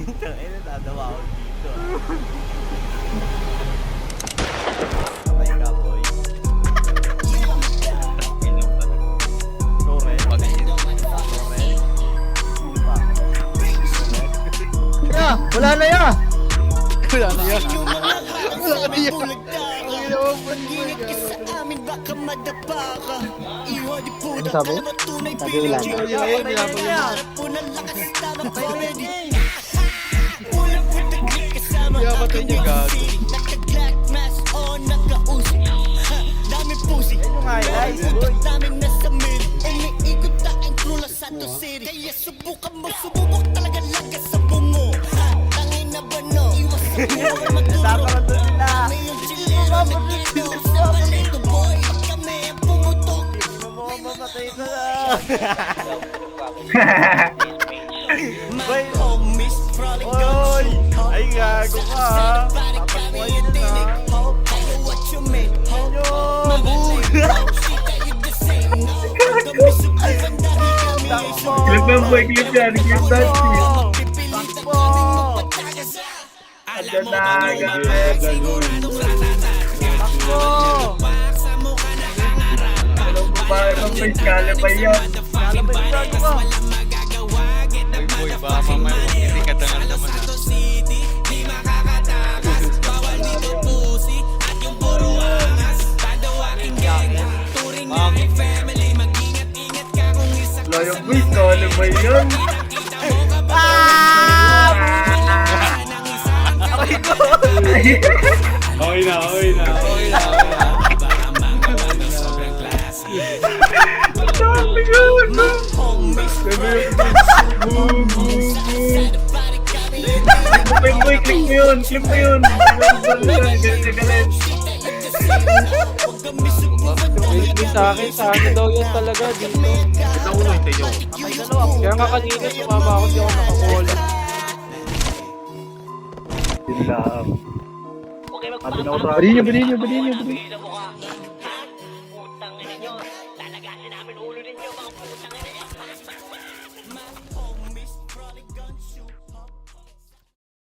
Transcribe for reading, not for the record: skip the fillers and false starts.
Tangina, tatawa ako dito. Sabay ka, boy. Torre. Ya, wala na ya. Wala na yan. Wala na ya. Ano sabi? Sabi wala na. Kaya patay niya gago. Yan yung highlights, boy. Kaya subukan mo, sububok talaga lagas sa bungo. Tangin na ba no? Iwas sa buhay magturo. Natakarad doon sila. Mamatay na lang. Boy, oy! Ay, gago ka ha. Papagpuan yun ha. Clip yan boy, clip yan. Clip that shit. Andyan na, galit. Alam mo ba, itong face kala pa yan. Boy, baka mamaya hindi ka tangal naman. Layang boys, kala pa yan. Okay na. Dami yun. Boy, click mo yun. Click mo yun. Galit. Sa akin daw yun talaga dito. Kaya nga kanina sumama ako, di ako nakakuha. Yun lang. Bali niyo.